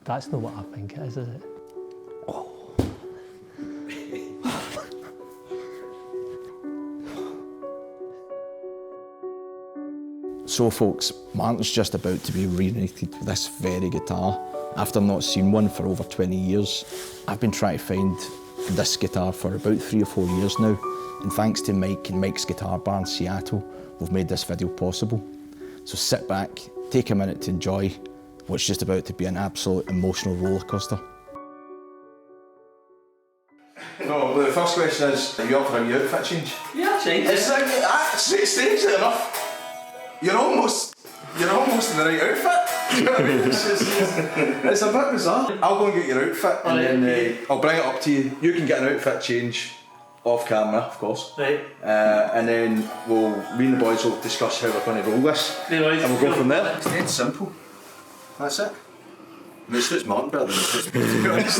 That's not what I think it is it? Oh. So folks, Martin's just about to be reunited with this very guitar. After not seeing one for over 20 years, I've been trying to find this guitar for about 3 or 4 years now. And thanks to Mike and Mike's Guitar Bar in Seattle, we've made this video possible. So sit back, take a minute to enjoy what's just about to be an absolute emotional roller coaster. No, the first question is, are you up for a new outfit change? Yeah, change. It's like, strangely enough, you're almost in the right outfit. You know what I mean? It's a bit bizarre. I'll go and get your outfit and then I'll bring it up to you. You can get an outfit change off camera, of course. Right. And then me and the boys will discuss how we're going to roll this. And we'll go from there. It's dead simple. That's it. I mean, it suits Martin better than it suits me, to be honest.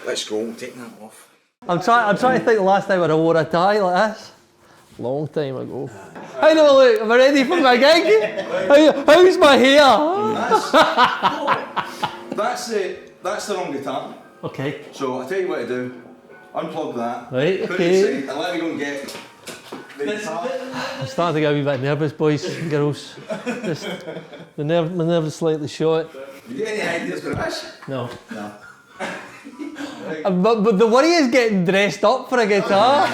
Let's go, we'll take that off. I'm trying to think the last time I wore a tie like this. Long time ago. How do I look? Am I ready for my gig? How's my hair? That's the wrong guitar. Okay. So I'll tell you what to do. Unplug that. Right, put okay. it aside, and let me go and get the guitar. I'm starting to get a wee bit nervous, boys and girls. Just, my nerves are slightly short. You get any ideas for this? No. No. But the worry is getting dressed up for a guitar.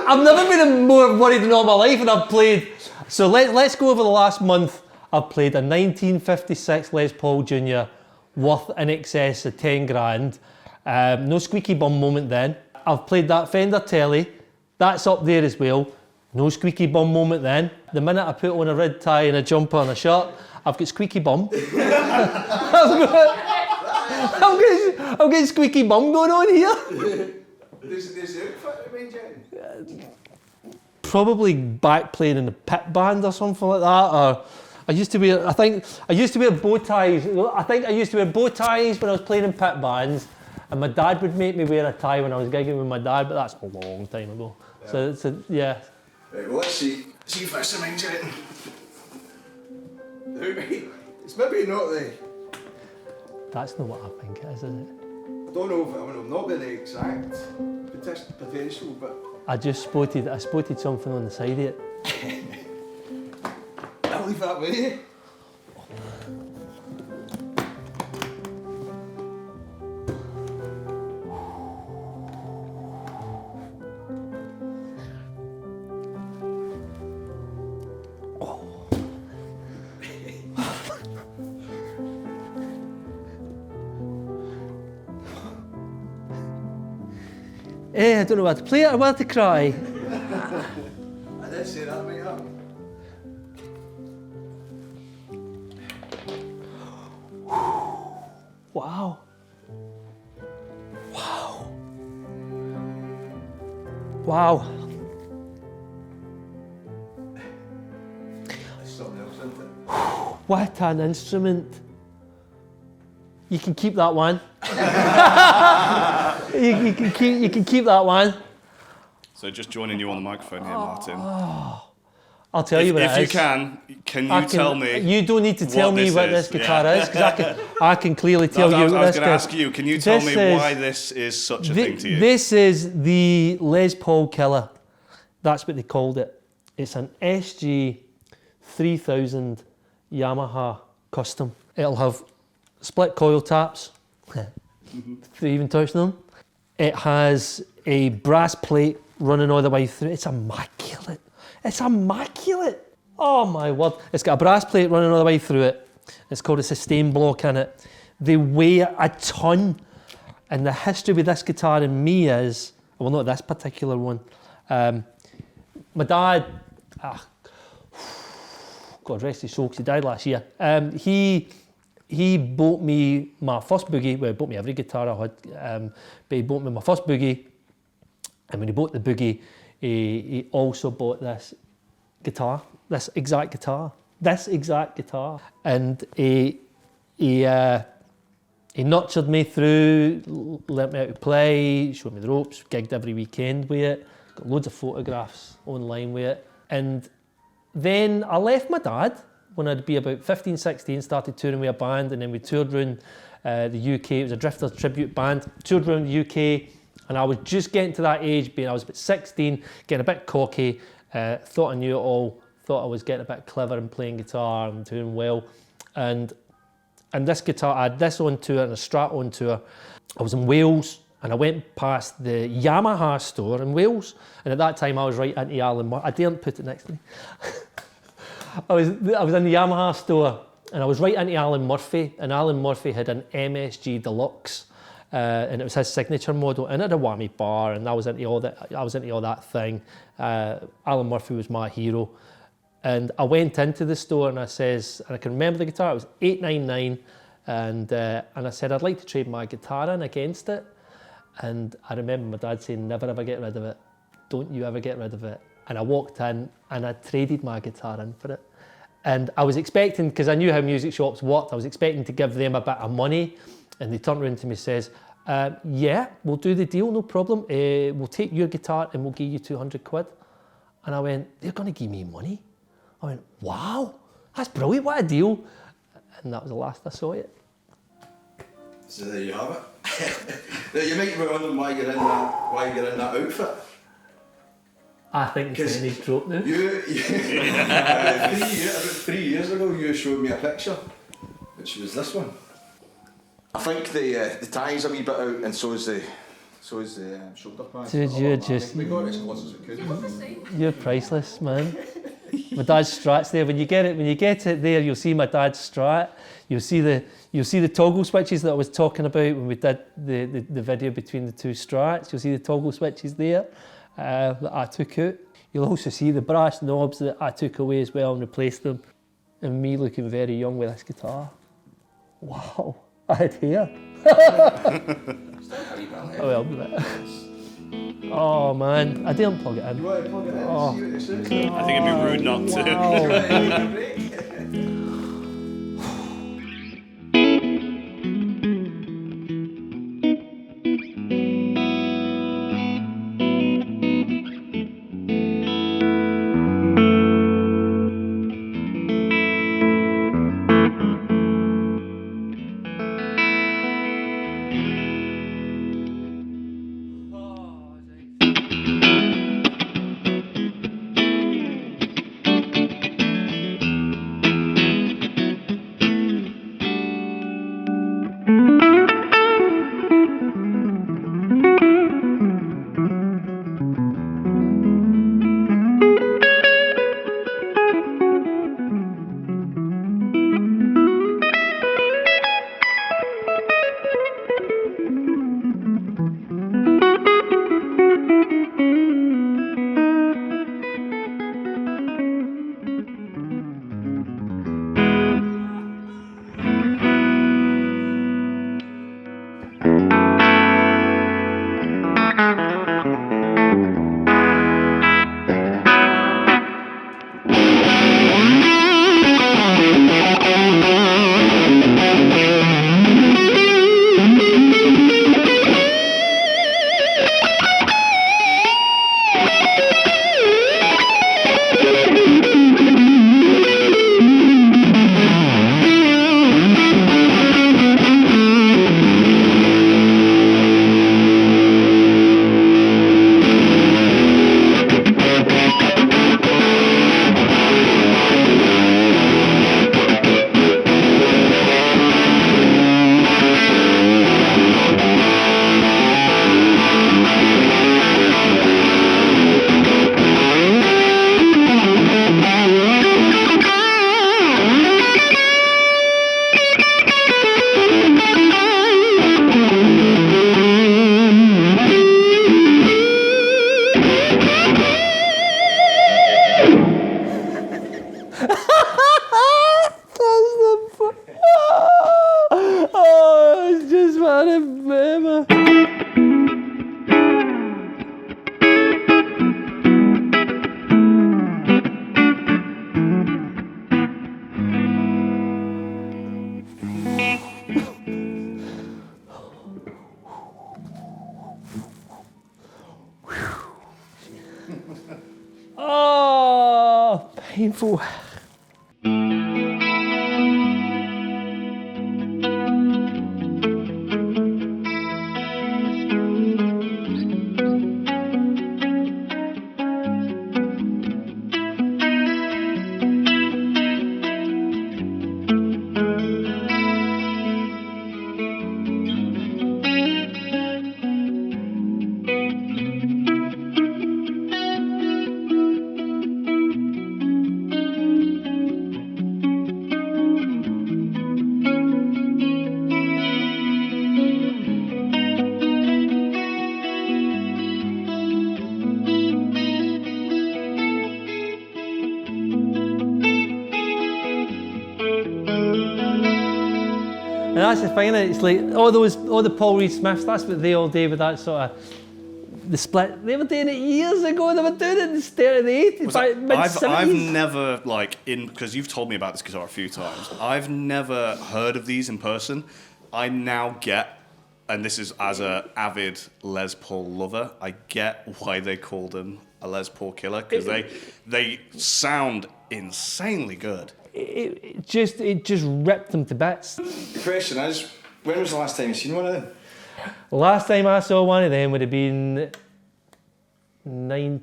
I've never been more worried in all my life, and I've played. So let's go over the last month. I've played a 1956 Les Paul Jr. worth in excess of 10 grand. No squeaky bum moment then. I've played that Fender Telly. That's up there as well. No squeaky bum moment then. The minute I put on a red tie and a jumper and a shirt, I've got squeaky bum. I'm getting squeaky bum going on here. Does the outfit remain, Jen? Probably back playing in a pit band or something like that. Or I used to wear bow ties. I think I used to wear bow ties when I was playing in pit bands, and my dad would make me wear a tie when I was gigging with my dad, but that's a long time ago. Yeah. So yeah. Right, well, let's see if this reminds you anything. It's maybe not the... That's not what I think it is it? I don't know if it will not be the exact potential, but... I spotted something on the side of it. I'll leave that with you. I don't know whether to play it or whether to cry. I did say that might happen. Wow. Wow. Wow. That's something else, isn't it? What an instrument. You can keep that one. you can keep that one. So just joining you on the microphone here, Martin. I'll tell you what it is. If you can you tell me? You don't need to tell me what this guitar is, because I can clearly tell you what this is. I was going to ask you, can you tell me why this is such a thing to you? This is the Les Paul Killer. That's what they called it. It's an SG3000 Yamaha Custom. It'll have split coil taps, if you even touch them. It has a brass plate running all the way through. It's immaculate. It's immaculate. Oh my word. It's got a brass plate running all the way through it. It's called a sustain block in it. They weigh a ton. And the history with this guitar and me is, well, not this particular one. My dad, God rest his soul, 'cause he died last year. He bought me my first boogie. Well, he bought me every guitar I had, but he bought me my first boogie. And when he bought the boogie, he also bought this guitar, this exact guitar. And he nurtured me through, learnt me how to play, showed me the ropes, gigged every weekend with it, got loads of photographs online with it. And then I left my dad when I'd be about 15, 16, started touring with a band, and then we toured around the UK. It was a Drifters tribute band, toured around the UK, and I was just getting to that age, I was about 16, getting a bit cocky, thought I knew it all, thought I was getting a bit clever and playing guitar and doing well. And this guitar, I had this on tour and a Strat on tour. I was in Wales, and I went past the Yamaha store in Wales, and at that time I was right into Alan Murphy. I daren't put it next to me. I was in the Yamaha store, and I was right into Alan Murphy, and Alan Murphy had an MSG Deluxe, and it was his signature model, and it had a whammy bar, and I was into all that thing. Alan Murphy was my hero. And I went into the store and I says, and I can remember the guitar, it was $899, and I said, I'd like to trade my guitar in against it. And I remember my dad saying, never ever get rid of it. Don't you ever get rid of it. And I walked in and I traded my guitar in for it. And I was expecting, because I knew how music shops worked, I was expecting to give them a bit of money. And they turned around to me and says, yeah, we'll do the deal, no problem. We'll take your guitar and we'll give you 200 quid. And I went, they're going to give me money? I went, wow, that's brilliant, what a deal. And that was the last I saw it. So there you have it. Now you might be wondering why you're in that outfit. I think the penny's dropped now. About 3 years ago you showed me a picture, which was this one. I think the tie's a wee bit out, and so is the shoulder pads. Dude, you're just... We got it as close as we could. You're priceless, man. My dad's Strat's there. When you get it there, you'll see my dad's Strat. You'll see the toggle switches that I was talking about when we did the video between the two Strats. You'll see the toggle switches there that I took out. You'll also see the brass knobs that I took away as well and replaced them. And me looking very young with this guitar. Wow, I had hair. Oh, well, oh man, I didn't plug it in. You want to plug it in? Oh. See what it says? I think it'd be rude not to. Wow. Oh, painful. And that's the thing, it's like all the Paul Reed Smiths, that's what they all do with that sort of the split. They were doing it years ago. They were doing it in the start of the 80s, mid-70s. I've never, because you've told me about this guitar a few times, I've never heard of these in person. I now get, and this is as a avid Les Paul lover, I get why they called them a Les Paul killer, because they sound insanely good. It just ripped them to bits. The question is, when was the last time you seen one of them? Last time I saw one of them would have been I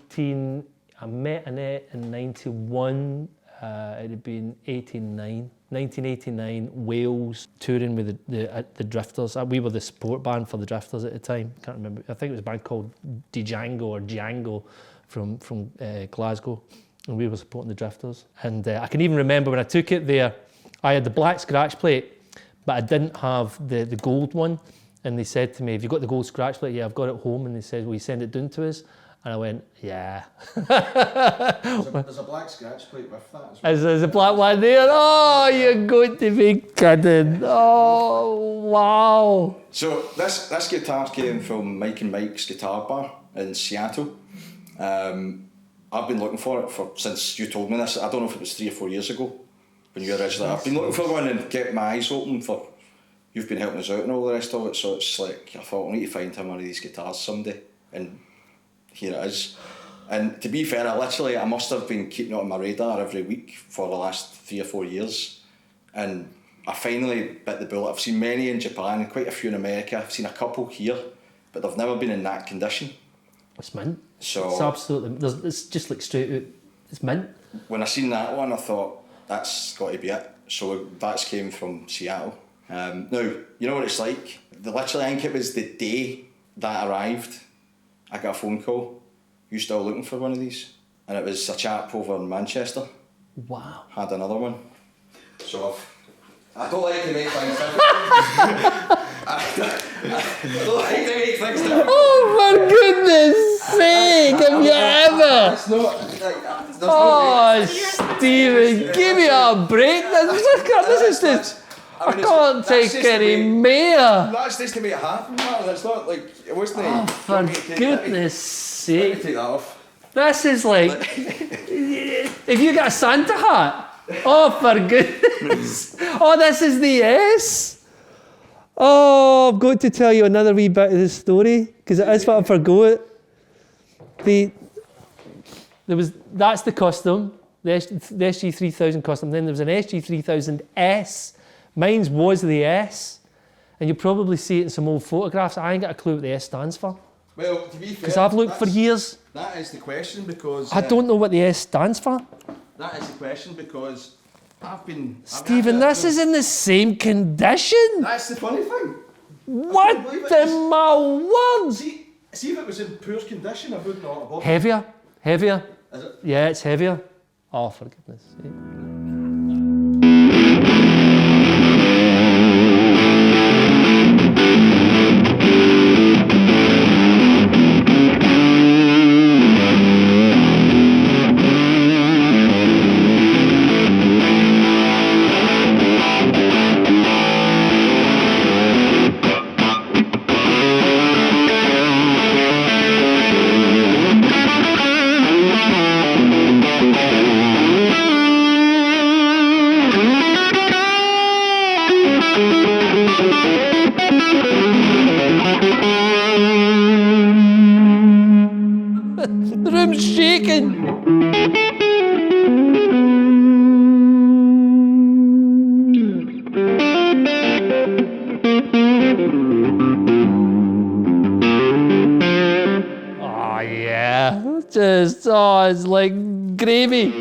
met Annette in 91. It had been 1989, Wales, touring with the Drifters. We were the support band for the Drifters at the time. Can't remember. I think it was a band called Django or Django from Glasgow, and we were supporting the Drifters. And I can even remember when I took it there, I had the black scratch plate, but I didn't have the gold one. And they said to me, "Have you got the gold scratch plate?" "Yeah, I've got it home." And they said, "Will you send it down to us?" And I went, "Yeah." There's a black scratch plate with that as well. There's a black one there. Oh, you're going to be kidding. Oh, wow. So this guitar came from Mike and Mike's Guitar Bar in Seattle. I've been looking for it since you told me this. I don't know if it was 3 or 4 years ago when you originally. I've been looking for one and get my eyes open for. You've been helping us out and all the rest of it, so it's like I thought I need to find him one of these guitars someday, and here it is. And to be fair, I must have been keeping it on my radar every week for the last 3 or 4 years, and I finally bit the bullet. I've seen many in Japan, quite a few in America. I've seen a couple here, but they've never been in that condition. It's mint. So it's absolutely. It's just like straight out. It's mint. When I seen that one, I thought that's got to be it. So that came from Seattle. Now, you know what it's like? I think it was the day that arrived, I got a phone call. "You still looking for one of these?" And it was a chap over in Manchester. Wow. Had another one. So I don't like to make things difficult. I don't like to make things difficult. Oh, for goodness sake, have you ever? It's not. Oh, Stephen, give me a break. This is just. I can't take any more. That's just to make it happen, man. It's not like it wasn't. Oh, for goodness sake. Take that off. This is like. If you got a Santa hat. Oh, for goodness. Oh, this is the S. Oh, I've got to tell you another wee bit of the story because it is what I forgot. That's the Custom, the SG3000 Custom. Then there was an SG3000S. Mine was the S, and you'll probably see it in some old photographs. I ain't got a clue what the S stands for. Well, to be fair, because I've looked for years. That is the question because I don't know what the S stands for. That is the question because Stephen, this is in the same condition. That's the funny thing. What in my world? See if it was in poor condition, I would not have bought it. Heavier. Is it? Yeah, it's heavier. Oh, for goodness sake. The room's shaking. Oh yeah, it's like gravy.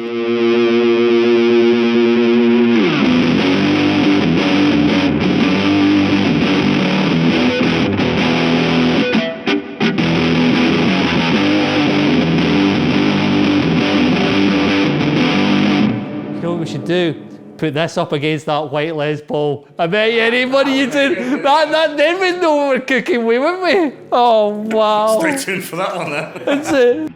We should do put this up against that white Les Paul. I bet you anybody you do that then we'd know what we're cooking with, wouldn't we? Oh wow. Stay tuned for that one then. That's it.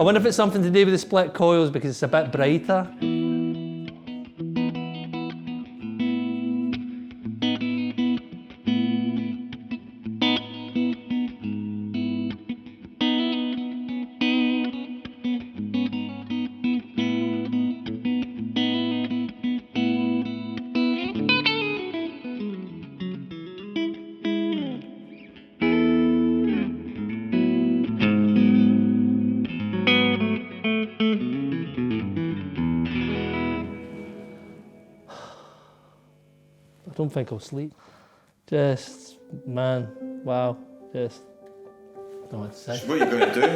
I wonder if it's something to do with the split coils because it's a bit brighter. I don't think I'll sleep. Just, man, wow, just, I don't know what to say. So what are you going to do?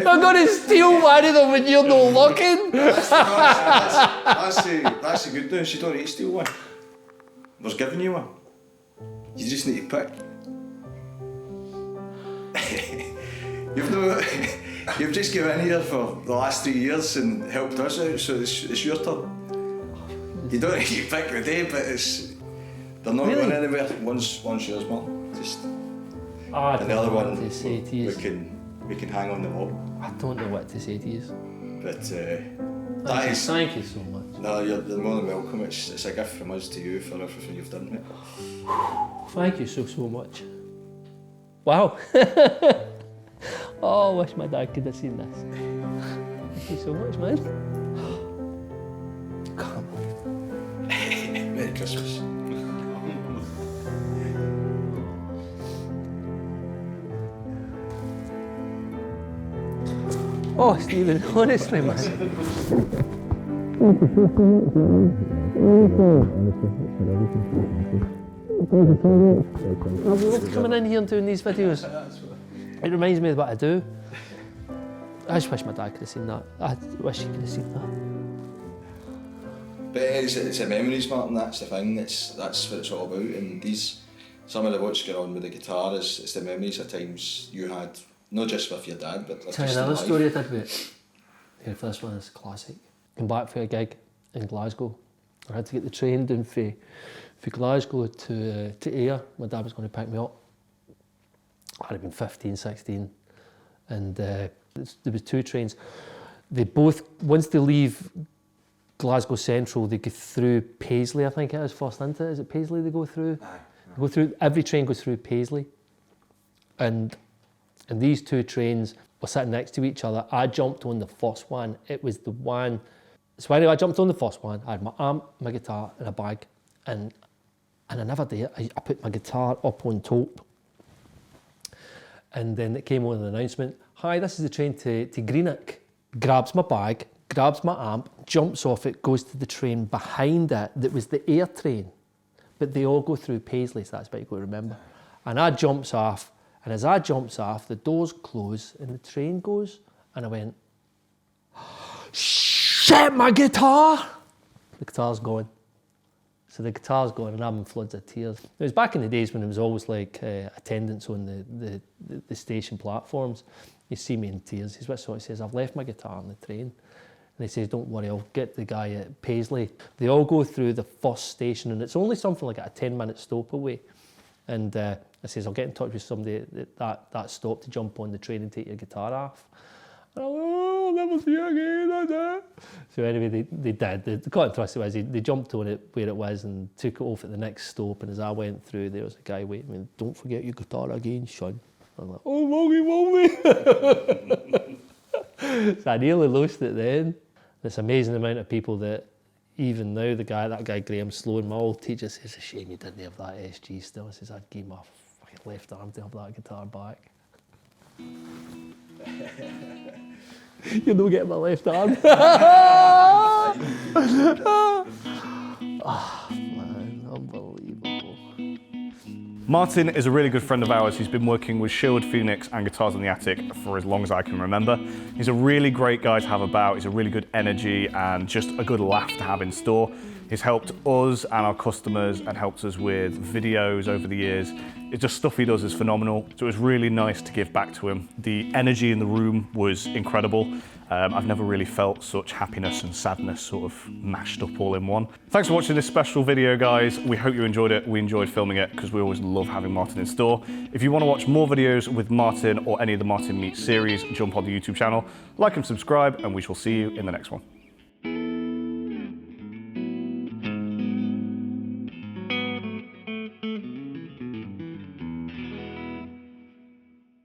I'm gonna steal one of them when you're not looking. That's the good news. You don't need to steal one. There's giving you one. You just need to pick. You've just given in here for the last 3 years and helped us out, so it's your turn. You don't need to pick the day, but they're not going anywhere. One's yours, Martin. Just and the other one we can hang on the wall. I don't know what to say to you. But Thank you so much. No, you're more than welcome. It's a gift from us to you for everything you've done, mate. Thank you so much. Wow. Oh, I wish my dad could have seen this. Thank you so much, man. Come on. Merry Christmas. Oh, Stephen, honestly, man. I love coming in here and doing these videos. It reminds me of what I do. I just wish my dad could have seen that. I wish he could have seen that. But it's the memories, Martin. That's the thing. That's what it's all about. And some of the what's going on with the guitar it's the memories of times you had, not just with your dad, but Tell you another story I did with it. Here, this one is classic. Came back for a gig in Glasgow. I had to get the train down for Glasgow to Ayr. My dad was going to pick me up. I'd have been 15, 16, and there was 2 trains. They both, once they leave Glasgow Central, they go through Paisley, I think it is, first, isn't it? Is it Paisley they go through? Aye. They go through, every train goes through Paisley. And these 2 trains were sitting next to each other. I jumped on the first one. It was the one, so anyway, I jumped on the first one. I had my amp, my guitar and a bag. And I never did. I put my guitar up on top. And then it came on an announcement, hi, this is the train to Greenock. Grabs my bag, grabs my amp, jumps off it, goes to the train behind it that was the Ayr train. But they all go through Paisley, so that's what you got to remember. And I jumps off, and as I jumps off, the doors close and the train goes, and I went, shit, my guitar! The guitar's gone. So the guitar's gone and I'm in floods of tears. It was back in the days when it was always like attendance on the station platforms. You see me in tears. He's what sort of says, I've left my guitar on the train. And he says, don't worry, I'll get the guy at Paisley. They all go through the first station and it's only something like a 10-minute stop away. And I says, I'll get in touch with somebody at that stop to jump on the train and take your guitar off. And I went, oh, I'll never see it again, that's it. So anyway, they did. They got in touch with us. They jumped on it where it was and took it off at the next stop. And as I went through, there was a guy waiting. Me, don't forget your guitar again, son. I'm like, oh, mommy. So I nearly lost it then. This amazing amount of people that even now, that guy Graham Sloan, my old teacher, says, it's a shame you didn't have that SG still. He says, I'd give my fucking left arm to have that guitar back. You'll not get my left arm. Oh, man, unbelievable. Martin is a really good friend of ours. He's been working with Sherwood Phoenix and Guitars on the Attic for as long as I can remember. He's a really great guy to have about. He's a really good energy and just a good laugh to have in store. He's helped us and our customers and helped us with videos over the years. It's just stuff he does is phenomenal. So it was really nice to give back to him. The energy in the room was incredible. I've never really felt such happiness and sadness sort of mashed up all in one. Thanks for watching this special video, guys. We hope you enjoyed it. We enjoyed filming it because we always love having Martin in store. If you want to watch more videos with Martin or any of the Martin Meets series, jump on the YouTube channel, like and subscribe, and we shall see you in the next one.